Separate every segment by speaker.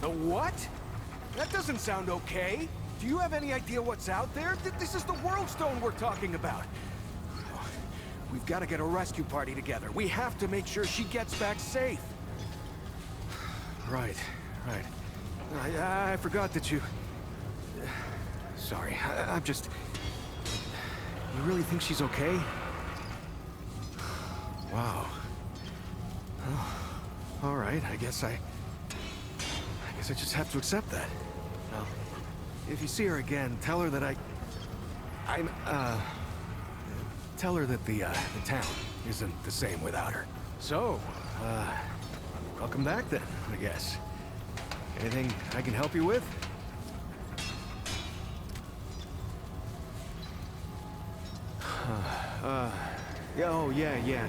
Speaker 1: The what? That doesn't sound okay. Do you have any idea what's out there? This is the World Stone we're talking about. We've got to get a rescue party together. We have to make sure she gets back safe. Right. I forgot that you... Sorry, I'm just... You really think she's okay? Wow. Oh, all right, I guess I just have to accept that. Well, if you see her again, tell her that tell her that the town isn't the same without her. So, welcome back then, I guess. Anything I can help you with? Yeah,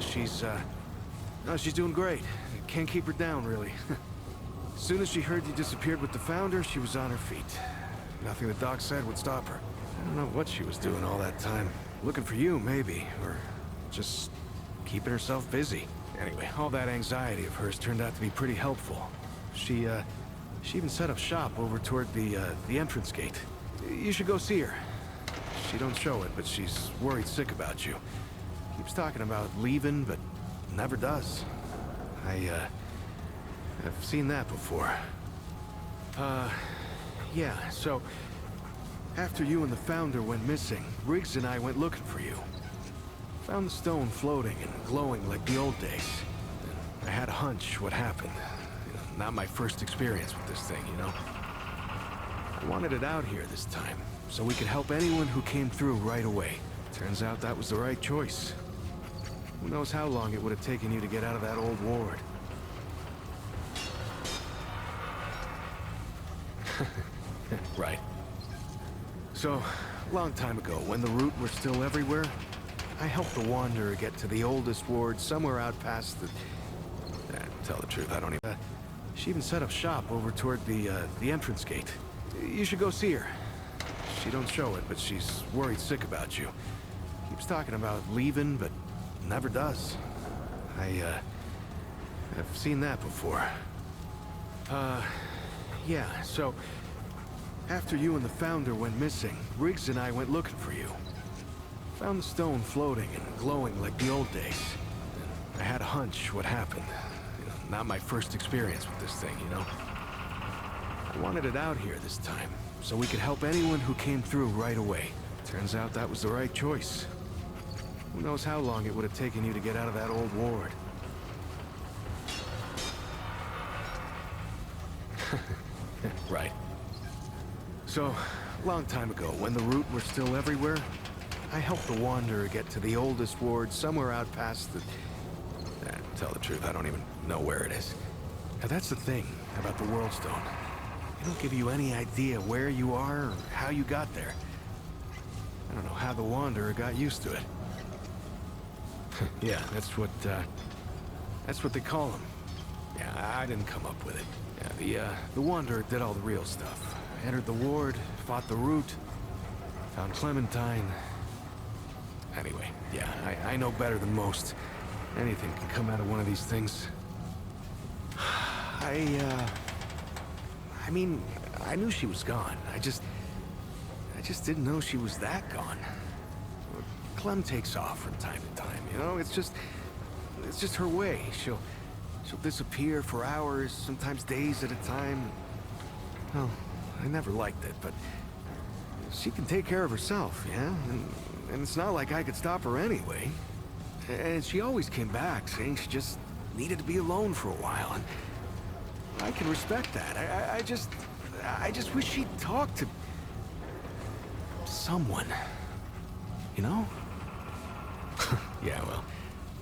Speaker 1: she's doing great. Can't keep her down, really. As soon as she heard you disappeared with the founder, she was on her feet. Nothing the doc said would stop her. I don't know what she was doing all that time. Looking for you, maybe, or just keeping herself busy. Anyway, all that anxiety of hers turned out to be pretty helpful. She even set up shop over toward the entrance gate. You should go see her. She don't show it, but she's worried sick about you. Keeps talking about leaving, but never does. I've seen that before. Yeah, so... After you and the founder went missing, Riggs and I went looking for you. Found the stone floating and glowing like the old days. I had a hunch what happened. Not my first experience with this thing, you know? I wanted it out here this time, so we could help anyone who came through right away. Turns out that was the right choice. Who knows how long it would have taken you to get out of that old ward. Right. So, long time ago, when the root were still everywhere, I helped the Wanderer get to the oldest ward somewhere out past the... tell the truth, I don't even... She even set up shop over toward the entrance gate. You should go see her. She don't show it, but she's worried sick about you. Keeps talking about leaving, but never does. I've seen that before. Yeah, so... After you and the founder went missing, Riggs and I went looking for you. Found the stone floating and glowing like the old days. I had a hunch what happened. Not my first experience with this thing, you know? I wanted it out here this time, so we could help anyone who came through right away. Turns out that was the right choice. Who knows how long it would have taken you to get out of that old ward. Right. So, long time ago, when the root were still everywhere, I helped the Wanderer get to the oldest ward somewhere out past the... tell the truth, I don't even know where it is. Now that's the thing about the World Stone. It don't give you any idea where you are or how you got there. I don't know how the Wanderer got used to it. Yeah, that's what they call him. Yeah, I didn't come up with it. Yeah, the Wanderer did all the real stuff. Entered the ward, fought the root, found Clementine. Anyway, yeah, I know better than most. Anything can come out of one of these things. I mean, I knew she was gone. I just didn't know she was that gone. Clem takes off from time to time, you know? It's just her way. She'll disappear for hours, sometimes days at a time. Well, I never liked it, but she can take care of herself, yeah? And it's not like I could stop her anyway. And she always came back, saying she just needed to be alone for a while, and I can respect that. I just wish she'd talk to someone, you know? Yeah, well,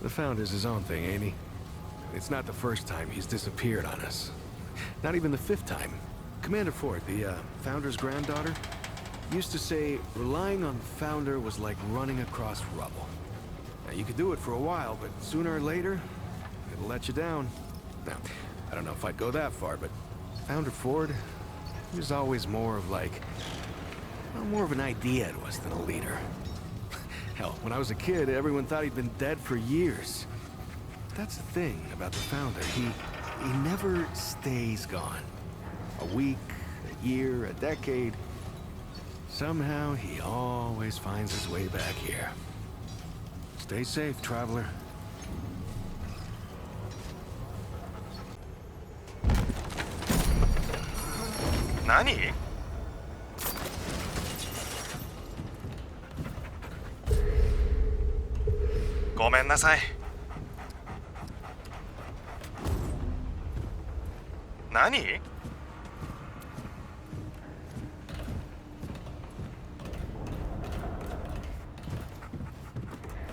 Speaker 1: the Founder's his own thing, ain't he? It's not the first time he's disappeared on us. Not even the 5th time. Commander Ford, the Founder's granddaughter, used to say relying on the Founder was like running across rubble. Now, you could do it for a while, but sooner or later, it'll let you down. Now, I don't know if I'd go that far, but Founder Ford, he was always more of like... well, more of an idea to us than a leader. Hell, when I was a kid, everyone thought he'd been dead for years. That's the thing about the Founder. He never stays gone. A week, a year, a decade. Somehow he always finds his way back here. Stay safe, traveler.
Speaker 2: Nani? ごめんなさい。何？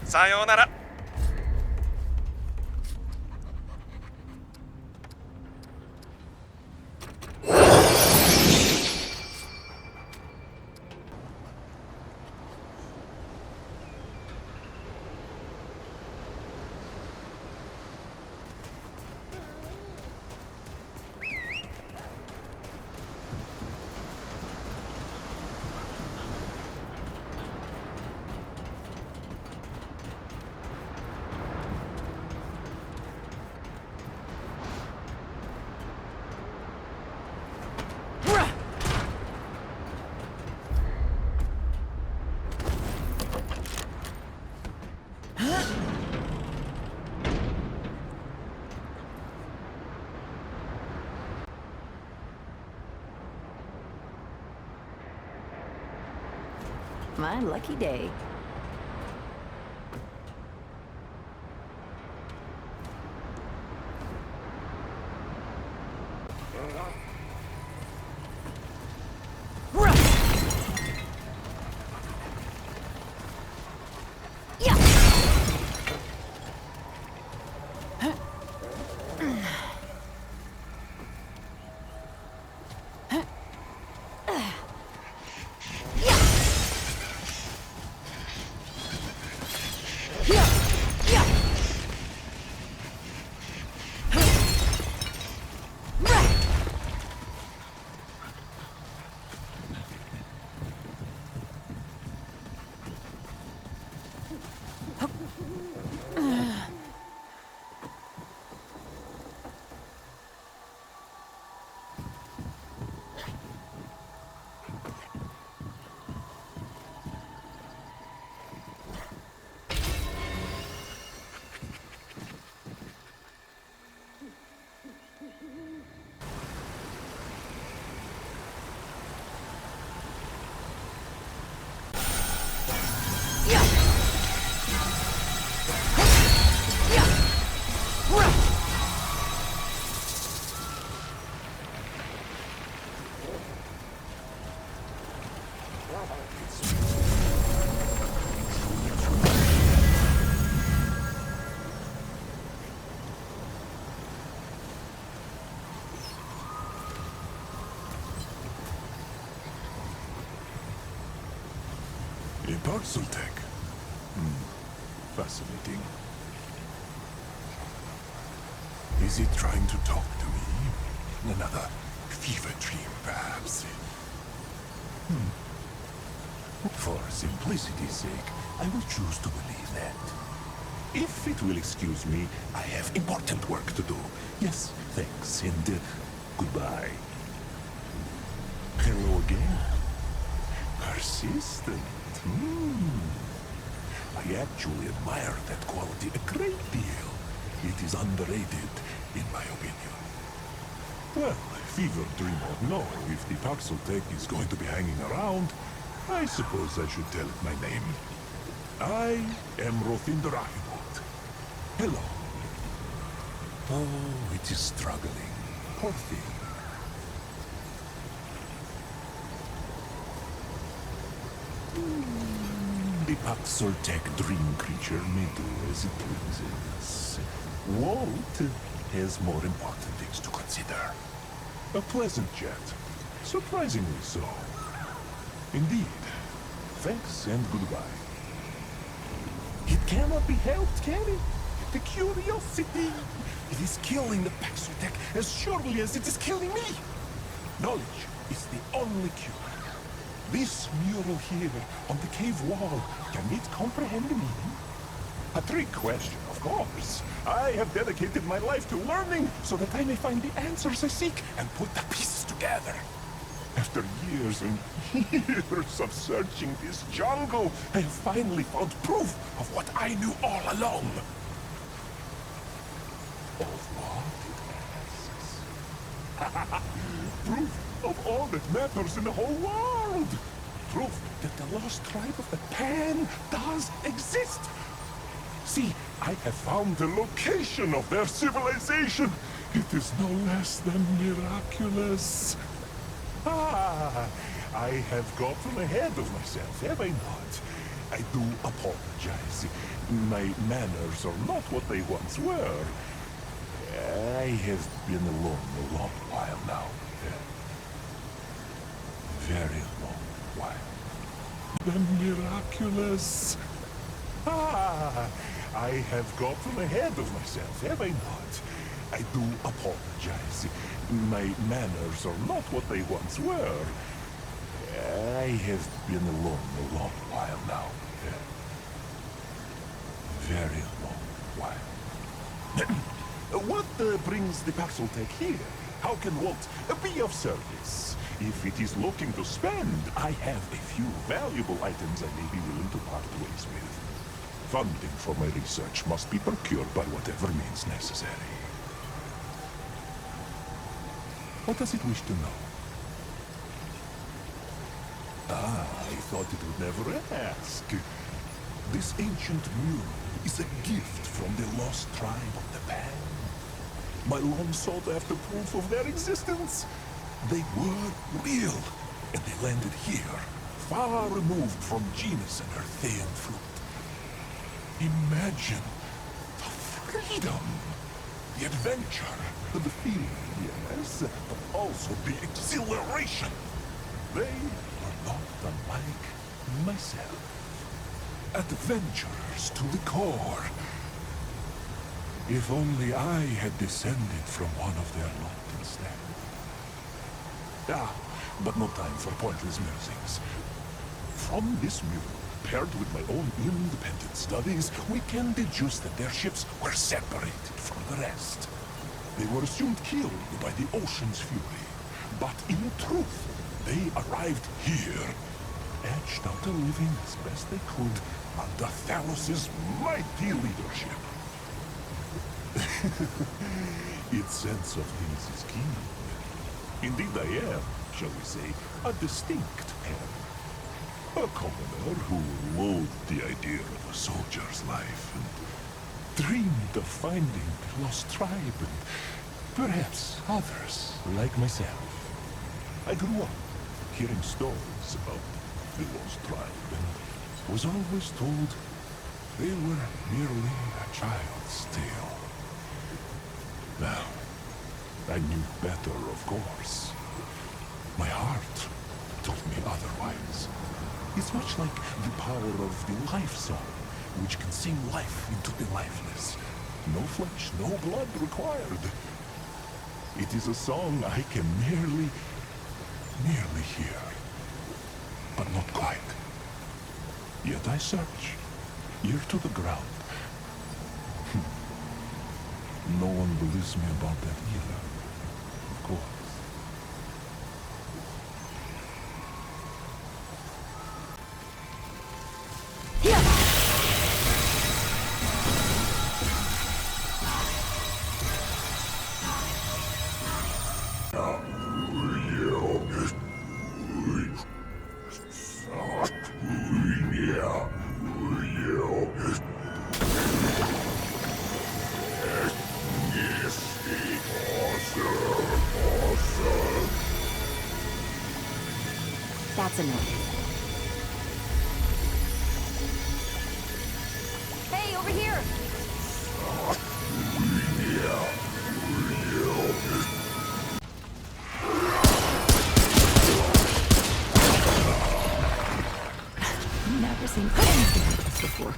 Speaker 2: さようなら。
Speaker 3: My lucky day.
Speaker 4: A parcel tech. Fascinating. Is it trying to talk to me? Another fever dream, perhaps? For simplicity's sake, I will choose to believe that. If it will excuse me, I have important work to do. Yes, thanks, and goodbye. Hello again. Persistent. I actually admire that quality a great deal. It is underrated, in my opinion. Well, fever dream or no, if the parcel tech is going to be hanging around, I suppose I should tell it my name. I am Rothinder Ahimot. Hello. Oh, it is struggling. Poor thing. The Paxol Tech dream creature may do as it pleases. Walt has more important things to consider. A pleasant chat. Surprisingly so. Indeed. Thanks and goodbye. It cannot be helped, can it? The curiosity. It is killing the Paxol Tech as surely as it is killing me. Knowledge is the only cure. This mural here on the cave wall, can it comprehend me? A trick question, of Of course. I have dedicated my life to learning so that I may find the answers I seek and put the pieces together. After years and years of searching this jungle, I have finally found proof of what I knew all along. Of what it asks. Proof of all that matters in the whole world. Proof that the lost tribe of the Pan does exist. See, I have found the location of their civilization. It is no less than miraculous. I have gotten ahead of myself, have I not? I do apologize. My manners are not what they once were. I have been alone a long while now. Very long while. The miraculous. I have gotten ahead of myself, have I not? I do apologize. My manners are not what they once were. I have been alone a long while now. Very long while. What brings the parcel tech here? How can Walt be of service? If it is looking to spend, I have a few valuable items I may be willing to part ways with. Funding for my research must be procured by whatever means necessary. What does it wish to know? I thought it would never ask. This ancient mule is a gift from the lost tribe of the Pan. My long sought after proof of their existence. They were real, and they landed here, far removed from genus and Earthaean fruit. Imagine the freedom, the adventure, the feeling, yes, but also the exhilaration. They are not unlike myself. Adventurers to the core. If only I had descended from one of their lot instead. But no time for pointless musings. From this mule, paired with my own independent studies, we can deduce that their ships were separated from the rest. They were assumed killed by the ocean's fury. But in truth, they arrived here, etched out a living as best they could under Thalos's mighty leadership. Its sense of things is keen. Indeed I am, shall we say, a distinct Pan. A commoner who loathed the idea of a soldier's life and dreamed of finding the lost tribe and perhaps others like myself. I grew up hearing stories about the lost tribe and was always told they were merely a child's tale. Now, I knew better, of course. My heart told me otherwise. It's much like the power of the life song, which can sing life into the lifeless. No flesh, no blood required. It is a song I can merely hear, but not quite. Yet I search, ear to the ground. No one believes me about that either, of course.
Speaker 3: That's enough. Hey, over here! Never seen anything like this before.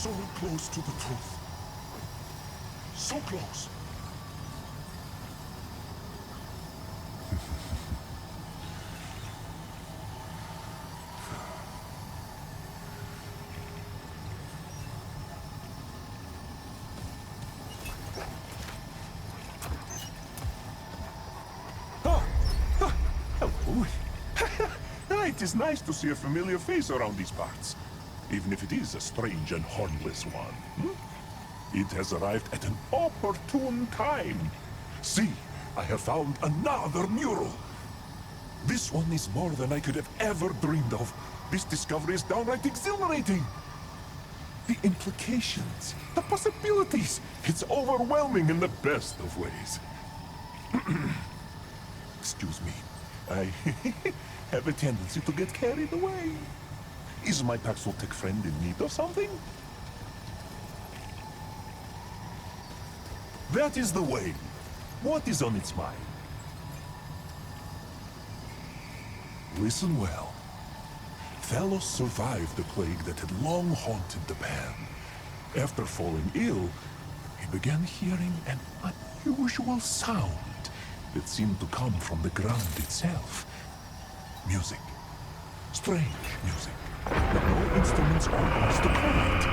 Speaker 4: so close to the truth. So close. Hello. It is nice to see a familiar face around these parts, even if it is a strange and harmless one. It has arrived at an opportune time. See, I have found another mural. This one is more than I could have ever dreamed of. This discovery is downright exhilarating. The implications, the possibilities, it's overwhelming in the best of ways. Excuse me, I have a tendency to get carried away. Is my Paxotech friend in need of something? That is the way. What is on its mind? Listen well. Thalos survived the plague that had long haunted the Pan. After falling ill, he began hearing an unusual sound that seemed to come from the ground itself. Music. Strange music. But no instruments or arts to play it.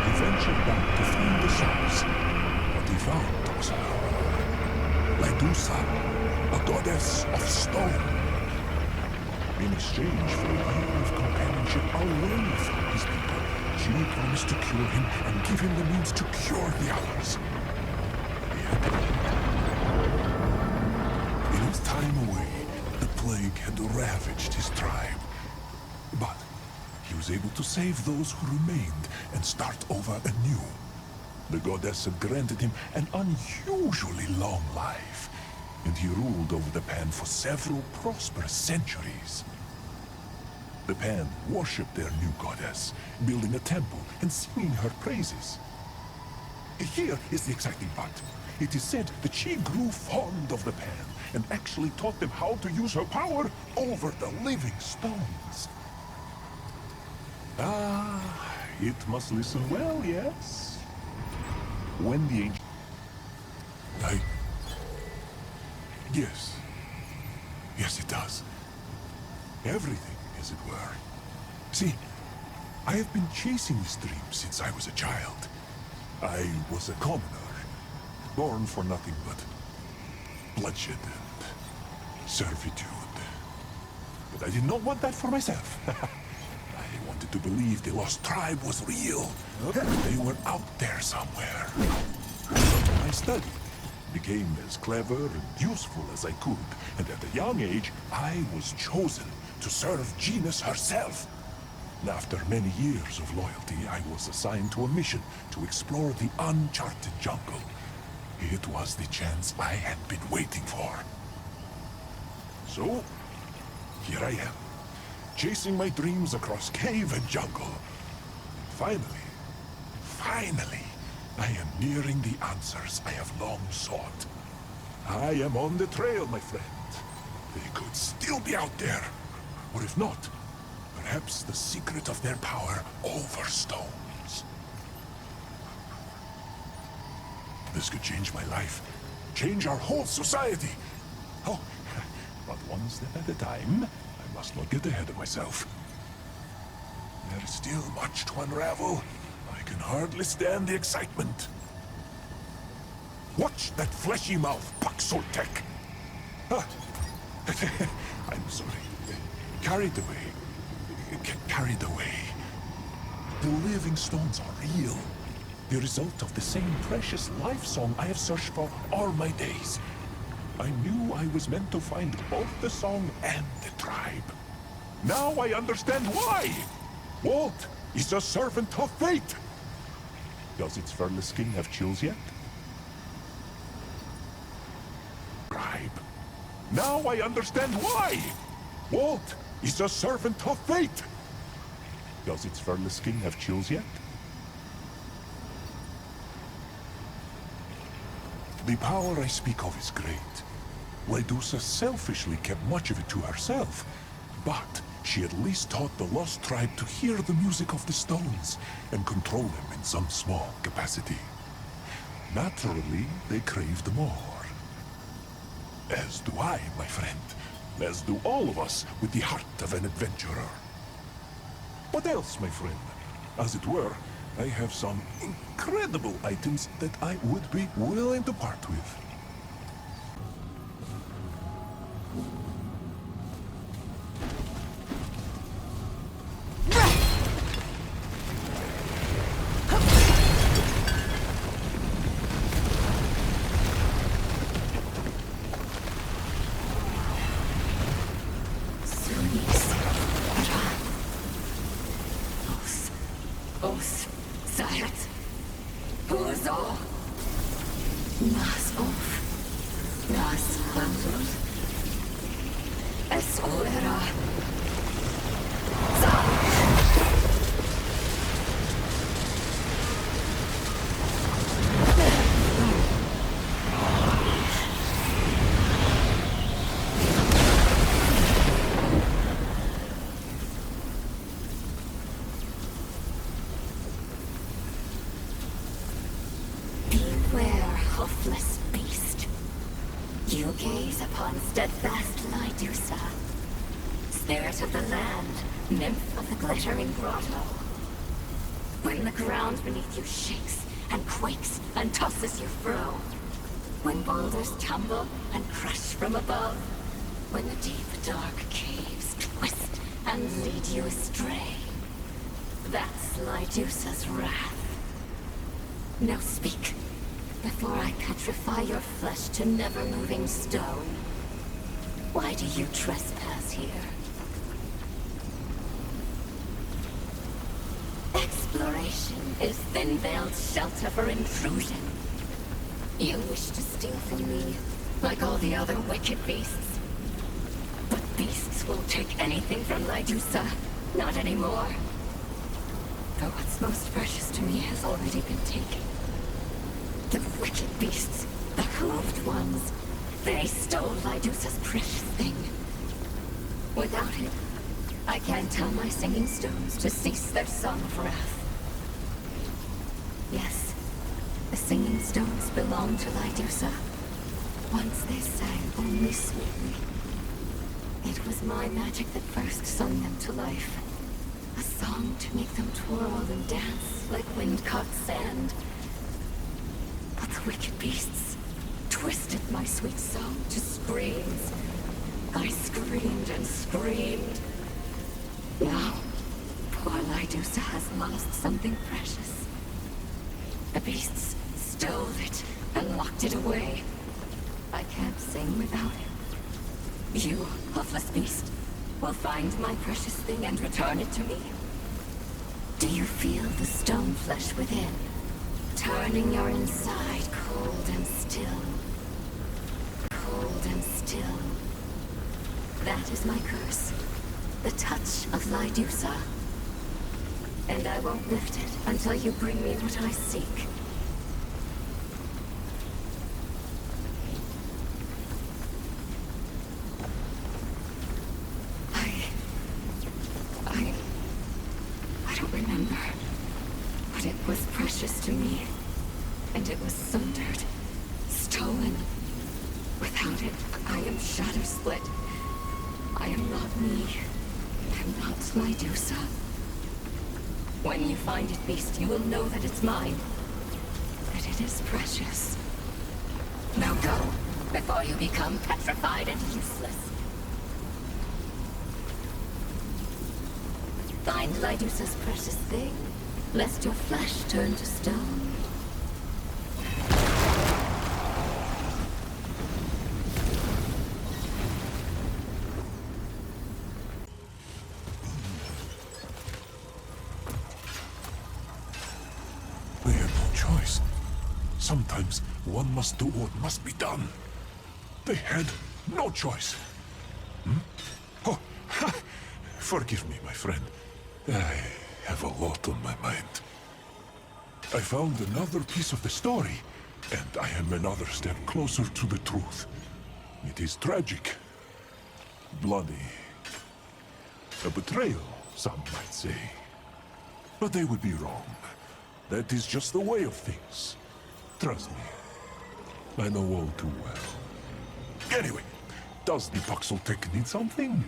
Speaker 4: He ventured back to find the source. What he found was her. Medusa, a goddess of stone. In exchange for a year of companionship away from his people, she promised to cure him and give him the means to cure the others. Yet, in his time away, the plague had ravaged his tribe. But he was able to save those who remained and start over anew. The goddess had granted him an unusually long life, and he ruled over the Pan for several prosperous centuries. The Pan worshipped their new goddess, building a temple and singing her praises. Here is the exciting part. It is said that she grew fond of the Pan and actually taught them how to use her power over the living stones. Ah, it must listen well, yes? When the ancient... Yes. Yes, it does. Everything, as it were. See, I have been chasing this dream since I was a child. I was a commoner, born for nothing but bloodshed and servitude. But I did not want that for myself. I wanted to believe the lost tribe was real. They were out there somewhere. I studied, became as clever and useful as I could, and at a young age, I was chosen to serve Genus herself. After many years of loyalty, I was assigned to a mission to explore the uncharted jungle. It was the chance I had been waiting for. So, here I am, chasing my dreams across cave and jungle. Finally, I am nearing the answers I have long sought. I am on the trail, my friend. They could still be out there. Or if not, perhaps the secret of their power over stones. This could change my life. Change our whole society. Oh, but one step at a time. I must not get ahead of myself. There is still much to unravel. I can hardly stand the excitement. Watch that fleshy mouth, Paxotech! I'm sorry. Carried away. Carried away. The living stones are real. The result of the same precious life song I have searched for all my days. I knew I was meant to find both the song and the tribe. Now I understand why! Walt is a servant of fate! Does its furless skin have chills yet? Tribe. Now I understand why! Walt is a servant of fate! Does its furless skin have chills yet? The power I speak of is great. Medusa selfishly kept much of it to herself, but she at least taught the lost tribe to hear the music of the stones and control them in some small capacity. Naturally, they craved more. As do I, my friend. As do all of us with the heart of an adventurer. What else, my friend? As it were, I have some incredible items that I would be willing to part with.
Speaker 3: Steadfast Lydusa, spirit of the land, nymph of the glittering grotto. When the ground beneath you shakes and quakes and tosses you fro, when boulders tumble and crush from above, when the deep dark caves twist and lead you astray, that's Lydusa's wrath. Now speak, before I petrify your flesh to never-moving stone. Why do you trespass here? Exploration is thin-veiled shelter for intrusion. You wish to steal from me, like all the other wicked beasts. But beasts won't take anything from Lydusa, not anymore. For what's most precious to me has already been taken. The wicked beasts, the hooved ones, they stole Lydusa's precious thing. Without it, I can't tell my singing stones to cease their song of wrath. Yes, the singing stones belong to Lydusa. Once they sang only sweetly. It was my magic that first sung them to life. A song to make them twirl and dance like wind-caught sand. But the wicked beasts twisted my sweet song to screams. I screamed and screamed. Now, poor Lydusa has lost something precious. The beasts stole it and locked it away. I can't sing without it. You, loveless beast, will find my precious thing and return it to me. Do you feel the stone flesh within, turning your inside cold and still? Cold and still. That is my curse. The touch of Lydusa. And I won't lift it until you bring me what I seek. I don't remember. But it was precious to me. And it was sundered. Stolen. Without it, I am shadow split. I am not me. I'm not Lydusa. When you find it, beast, you will know that it's mine. That it is precious. Now go, before you become petrified and useless. Find Lydusa's precious thing, lest your flesh turn to stone.
Speaker 4: They had no choice. Sometimes one must do what must be done. They had no choice. Oh, ha! Forgive me, my friend. I have a lot on my mind. I found another piece of the story, and I am another step closer to the truth. It is tragic, bloody, A betrayal, some might say. But they would be wrong. That is just the way of things. Trust me. I know all too well. Anyway, does the Paxel Tech need something?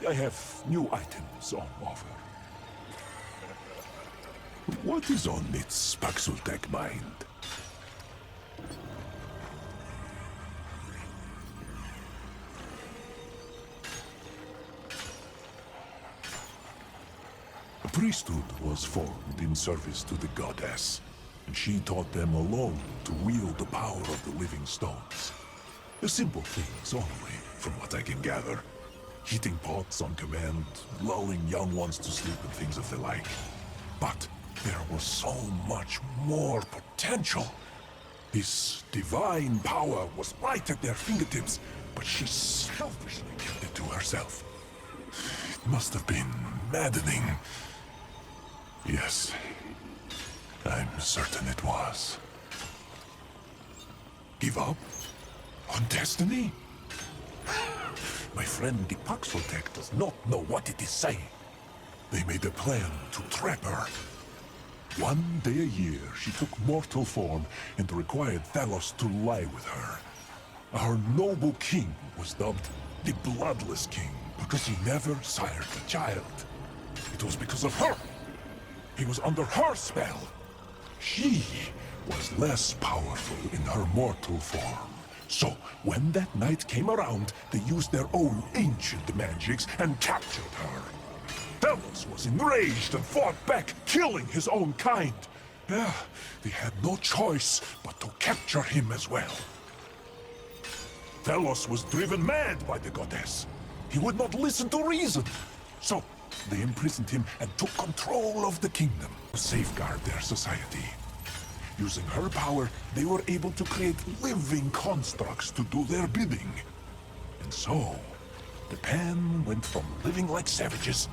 Speaker 4: I have new items on offer. What is on its Paxel Tech mind? A priesthood was formed in service to the goddess, and she taught them alone to wield the power of the living stones. The simple things only, from what I can gather. Heating pots on command, lulling young ones to sleep and things of the like. But there was so much more potential. This divine power was right at their fingertips, but she selfishly kept it to herself. It must have been maddening. Yes, I'm certain it was. Give up? On destiny? My friend the Paxotech does not know what it is saying. They made a plan to trap her. One day a year, she took mortal form and required Thalos to lie with her. Our noble king was dubbed the Bloodless King because he never sired a child. It was because of her. He was under her spell. She was less powerful in her mortal form. So, when that night came around, they used their own ancient magics and captured her. Thalos was enraged and fought back, killing his own kind. Yeah, they had no choice but to capture him as well. Thalos was driven mad by the goddess. He would not listen to reason. So, they imprisoned him and took control of the kingdom to safeguard their society. Using her power, they were able to create living constructs to do their bidding. And so, the Pan went from living like savages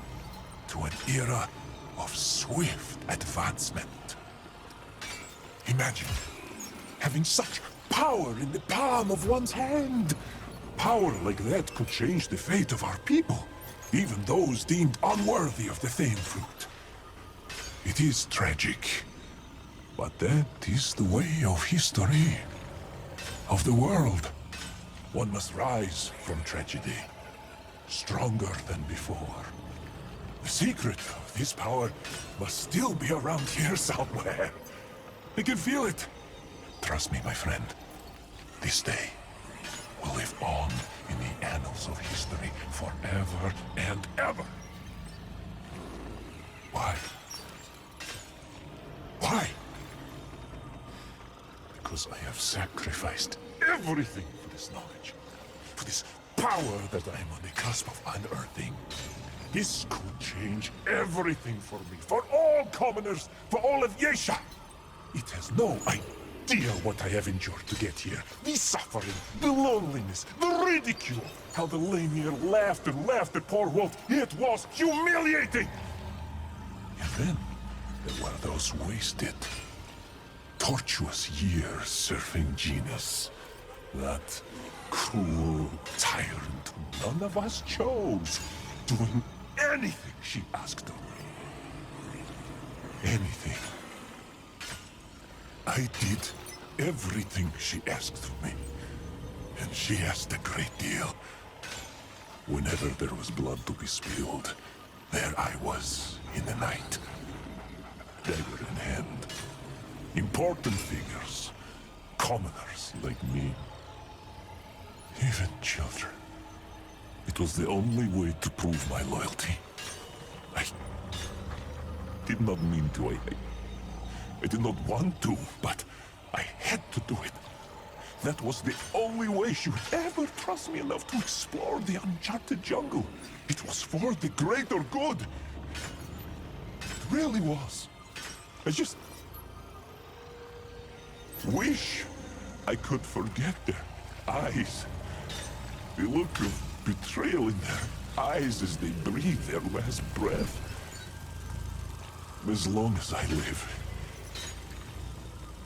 Speaker 4: to an era of swift advancement. Imagine having such power in the palm of one's hand. Power like that could change the fate of our people, even those deemed unworthy of the Thane fruit. It is tragic. But that is the way of history, of the world. One must rise from tragedy, stronger than before. The secret of this power must still be around here somewhere. I can feel it. Trust me, my friend. This day will live on in the annals of history forever and ever. Why? Why? Because I have sacrificed everything for this knowledge, for this power that I am on the cusp of unearthing. This could change everything for me, for all commoners, for all of Yesha. It has no idea what I have endured to get here. The suffering, the loneliness, the ridicule. How the Lamir laughed and laughed at poor Walt. It was humiliating. And then there were those wasted, tortuous years serving Genus. That cruel tyrant none of us chose, doing anything she asked of me. Anything. I did everything she asked of me. And she asked a great deal. Whenever there was blood to be spilled, there I was in the night, dagger in hand. Important figures, commoners like me, even children. It was the only way to prove my loyalty. I did not mean to. I did not want to, but I had to do it. That was the only way she would ever trust me enough to explore the uncharted jungle. It was for the greater good. It really was. I just wish I could forget their eyes. The look of betrayal in their eyes as they breathe their last breath. As long as I live,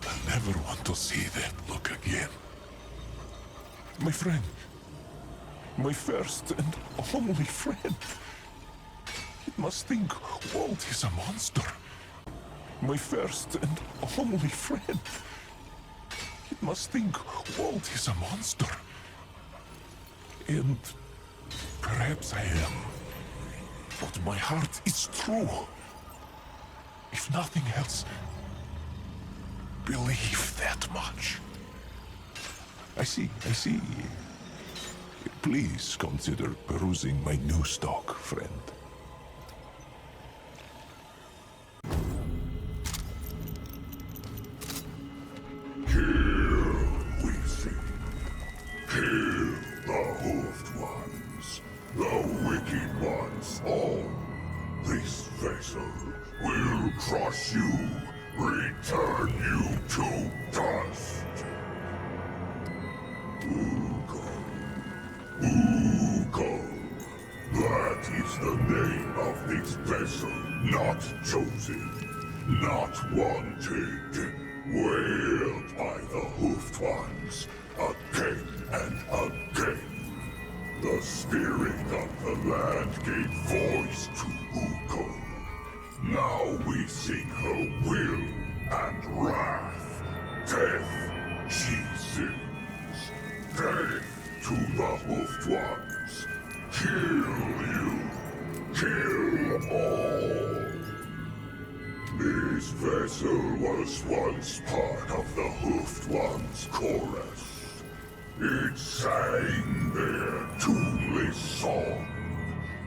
Speaker 4: I'll never want to see that look again. My friend, my first and only friend, It must think Walt is a monster. My first and only friend. It must think Walt is a monster. And perhaps I am. But my heart is true. If nothing else, believe that much. I see. Please consider perusing my new stock, friend. Here we see. Kill the hoofed ones, the wicked ones all. This vessel will crush you, return you to dust. Ugo. That is the name of this vessel. Not chosen, not wanted. Wailed by the hoofed ones, again and again. The spirit of the land gave voice to Ugo. Now we sing her will and wrath. Death she sings. Death to the hoofed ones. Kill you. Kill all. This vessel was once part of the hoofed ones' chorus. It sang their tuneless song.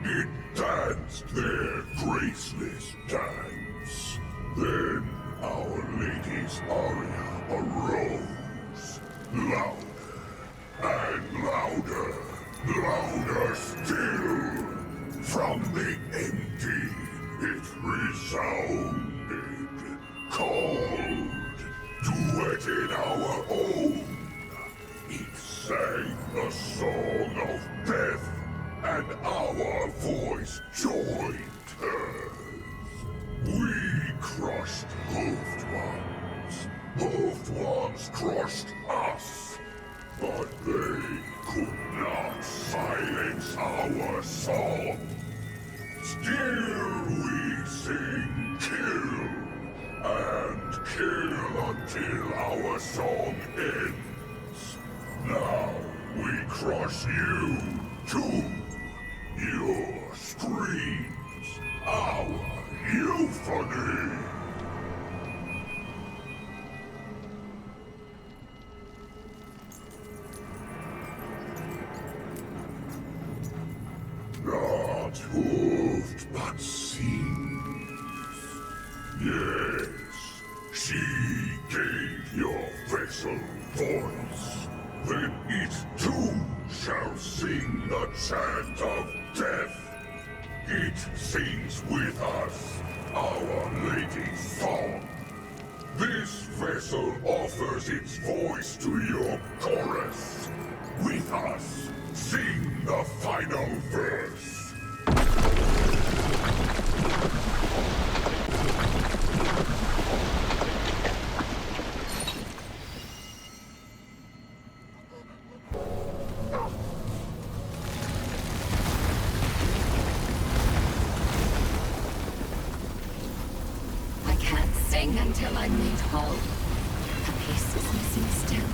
Speaker 4: It danced their graceless dance. Then Our Lady's aria arose. Louder and louder, louder still. From the empty it resounded. Called, duetted our own. It sang the song of death, and our voice joined hers. We crushed hoofed ones. Hoofed ones crushed us. But they could not silence our song. Still we sing kill, and kill until our song ends. Now we crush you too. Your screams, our euphony. Not hoofed, but seized. Yes, she gave your vessel voice. Then it too shall sing the chant of death. It sings with us, Our Lady's song. This vessel offers its voice to your chorus. With us, sing the final verse.
Speaker 3: I can't sing until I'm made whole. A piece is missing still.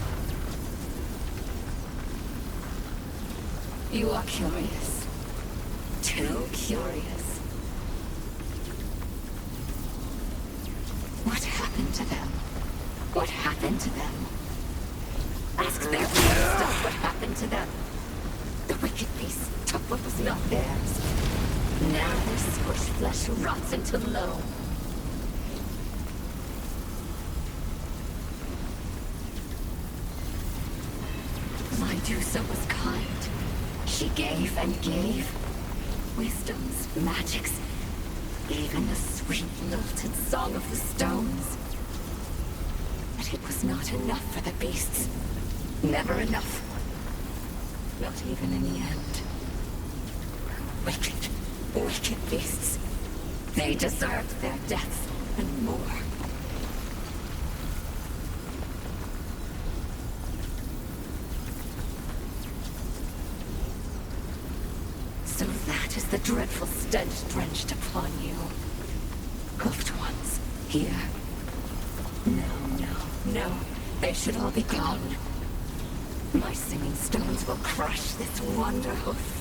Speaker 3: You are curious. Too curious. What happened to them? What happened to them? Ask their stuff what happened to them. The wicked beasts took what was not theirs. Now their scorched flesh rots into loam. Medusa was kind. She gave and gave. Wisdoms, magics, even the sweet lilted song of the stones. But it was not enough for the beasts. Never enough. Not even in the end. Wicked, wicked beasts. They deserved their deaths and more. So that is the dreadful stench drenched upon you. Loved ones, here. No. They should all be gone. My singing stones will crush this wonder hoof.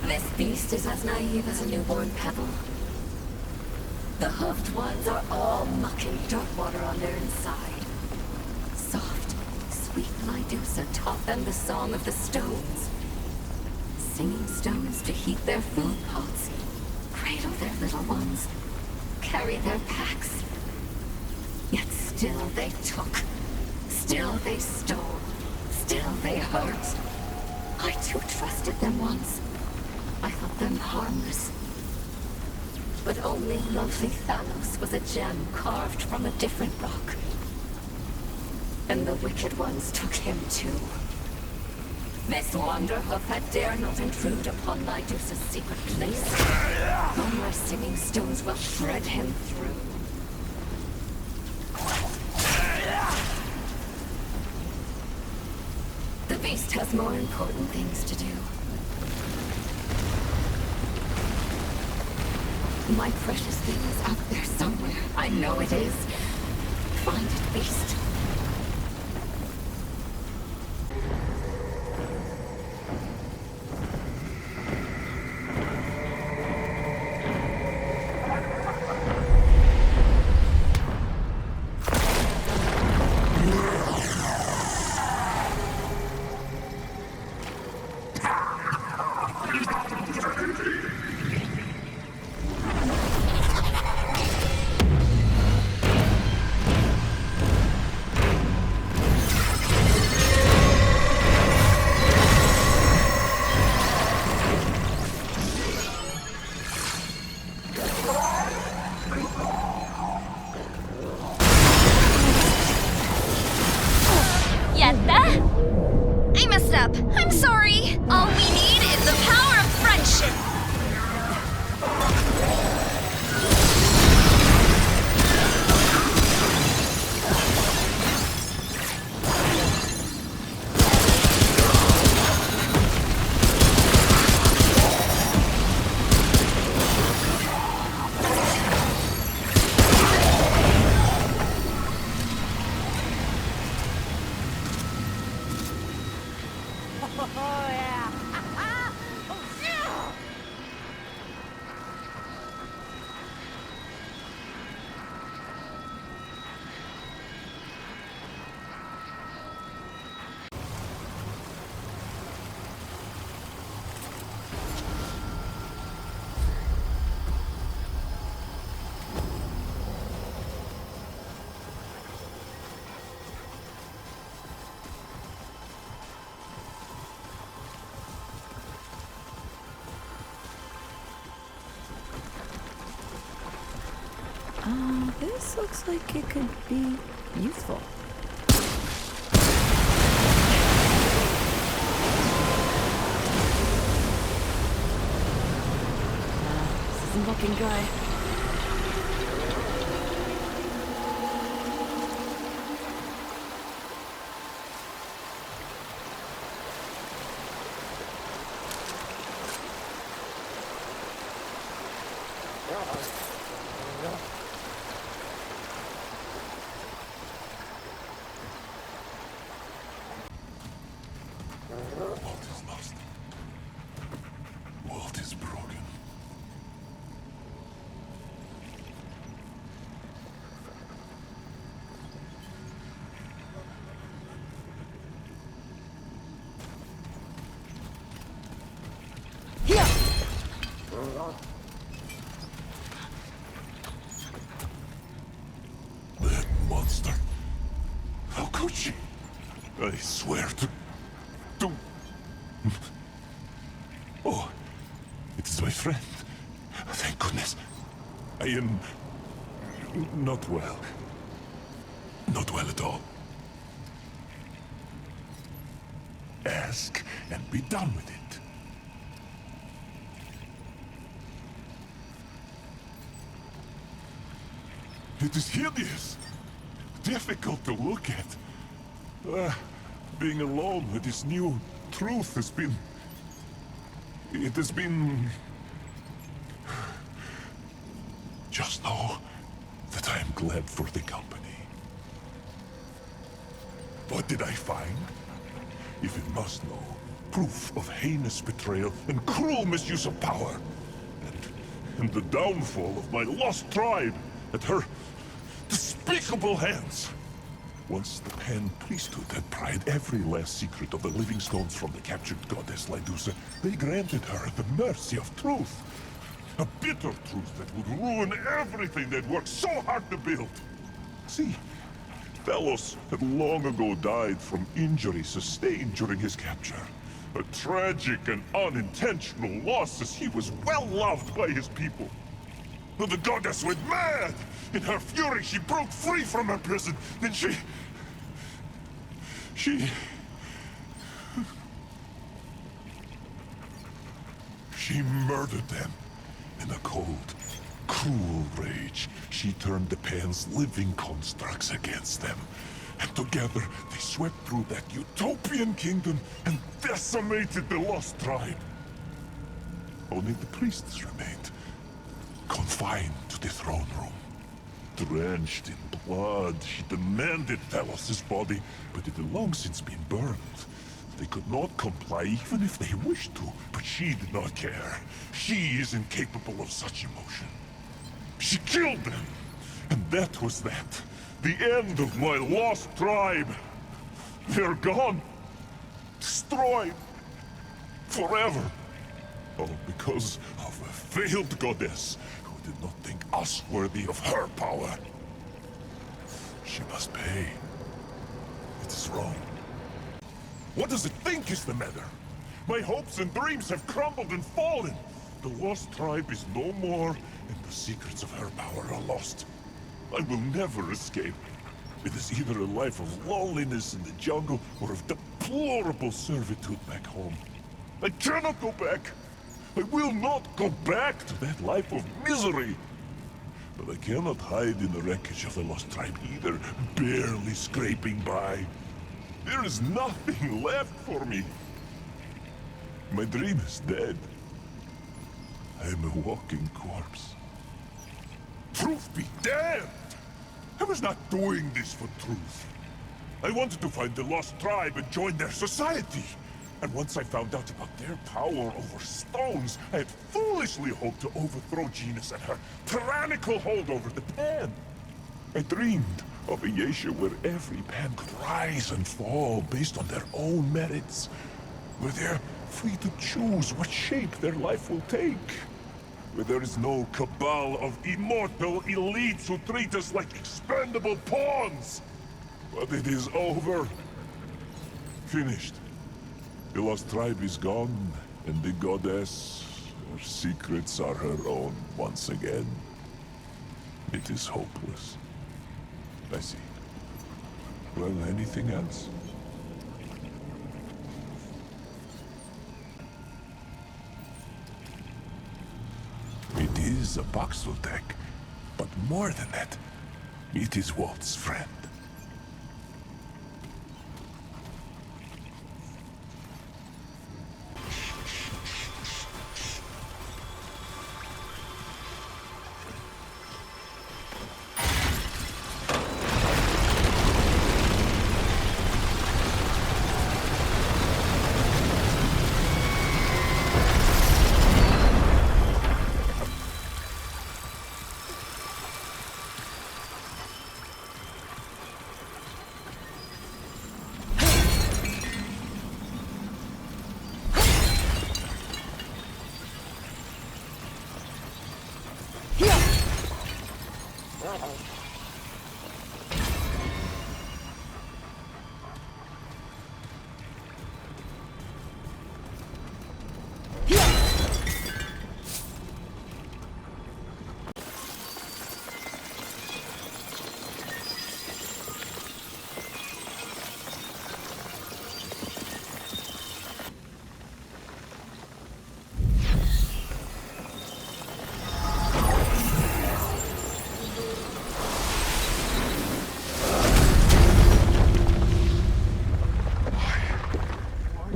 Speaker 3: This beast is as naive as a newborn pebble. The hoofed ones are all muck and dirt water on their inside. Soft, sweet Lydusa taught them the song of the stones. Singing stones to heat their food pots, cradle their little ones, carry their packs. Yet still they took, still they stole, still they hurt. I too trusted them once. I thought them harmless. But only lovely Thalos was a gem carved from a different rock. And the wicked ones took him too. This wanderhoof had dare not intrude upon Lydusa's secret place. Oh, my singing stones will shred him through. The beast has more important things to do. My precious thing is out there somewhere. I know it is. Find it, beast.
Speaker 5: I messed up. I'm sorry. All we need is the power of friendship.
Speaker 6: This looks like it could be useful. This isn't looking good.
Speaker 4: Walt is lost. Walt is broken.
Speaker 6: Here!
Speaker 4: That monster. How could she? I swear to... Oh, it is my friend. Thank goodness. I am... not well. Not well at all. Ask and be done with it. It is hideous. Difficult to look at. Being alone with this new truth has been... It has been... Just know that I am glad for the company. What did I find? If you must know, proof of heinous betrayal and cruel misuse of power. And the downfall of my lost tribe at her despicable hands. Once the Pan priesthood had pried every last secret of the living stones from the captured goddess Lydusa, they granted her the mercy of truth. A bitter truth that would ruin everything they'd worked so hard to build. See, Velos had long ago died from injuries sustained during his capture. A tragic and unintentional loss, as he was well loved by his people. But the goddess went mad! In her fury, she broke free from her prison. Then she murdered them. In a cold, cruel rage, she turned the Pan's living constructs against them. And together, they swept through that utopian kingdom and decimated the lost tribe. Only the priests remained, confined to the throne room. Drenched in blood, she demanded Velos' body, but it had long since been burned. They could not comply even if they wished to, but she did not care. She is incapable of such emotion. She killed them, and that was that. The end of my lost tribe. They're gone. Destroyed. Forever. All because of a failed goddess who did not think us worthy of her power. She must pay. It is wrong. What does it think is the matter? My hopes and dreams have crumbled and fallen. The lost tribe is no more, and the secrets of her power are lost. I will never escape. It is either a life of loneliness in the jungle or of deplorable servitude back home. I cannot go back. I will not go back to that life of misery. But I cannot hide in the wreckage of the lost tribe either, barely scraping by. There is nothing left for me. My dream is dead. I am a walking corpse. Truth be damned! I was not doing this for truth. I wanted to find the lost tribe and join their society. And once I found out about their power over stones, I had foolishly hoped to overthrow Genus and her tyrannical hold over the Pan. I dreamed of a Yesha where every Pan could rise and fall based on their own merits. Where they're free to choose what shape their life will take. Where there is no cabal of immortal elites who treat us like expendable pawns. But it is over. Finished. The lost tribe is gone, and the goddess, her secrets are her own once again. It is hopeless. I see. Well, anything else? It is a voxel deck, but more than that, it is Walt's friend.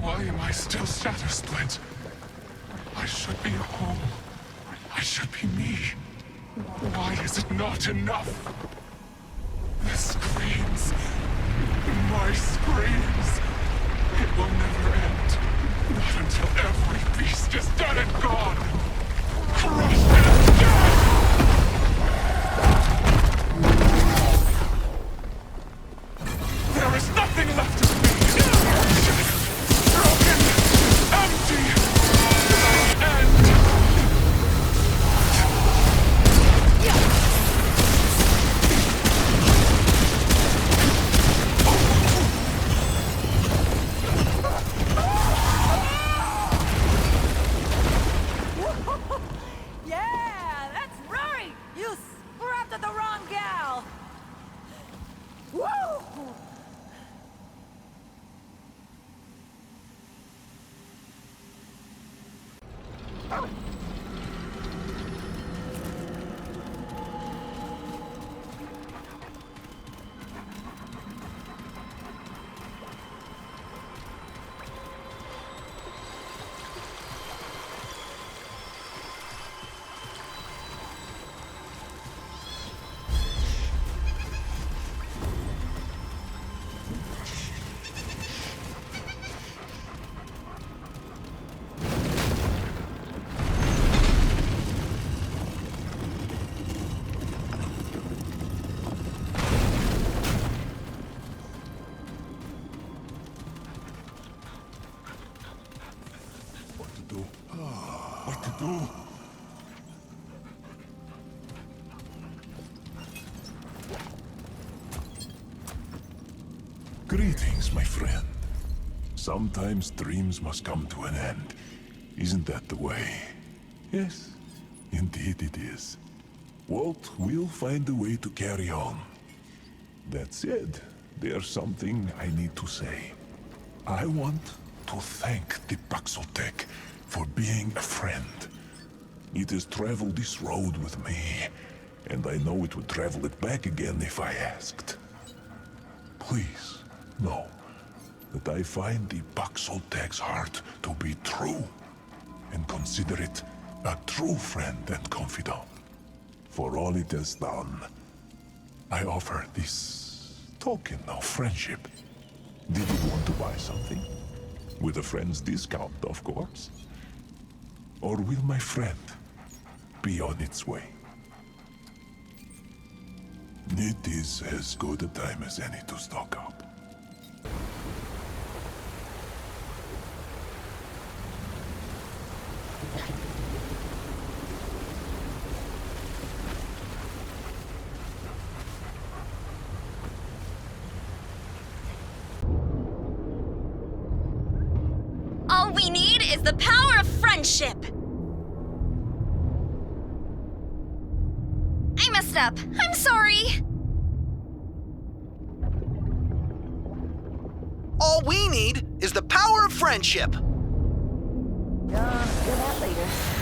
Speaker 4: Why am I still shatter split? I should be whole. I should be me. Why is it not enough? The screams. My screams. It will never end. Not until every beast is dead and gone. Crushed and dead! There is nothing left of me. Broken. Empty. Without end.
Speaker 6: Yeah, that's right! You scrapped at the wrong gal! Woo!
Speaker 4: What to do? What to do? Greetings, my friend. Sometimes dreams must come to an end. Isn't that the way? Yes, indeed it is. Walt will find a way to carry on. That said, there's something I need to say. I want to thank the Paxotech for being a friend. It has traveled this road with me, and I know it would travel it back again if I asked. Please, know that I find the Paxotech's heart to be true, and consider it a true friend and confidant. For all it has done, I offer this token of friendship. Did you want to buy something? With a friend's discount, of course. Or will my friend be on its way? It is as good a time as any to stock up.
Speaker 5: All we need is the power of friendship. I messed up. I'm sorry.
Speaker 7: All we need is the power of friendship.
Speaker 6: Do that later.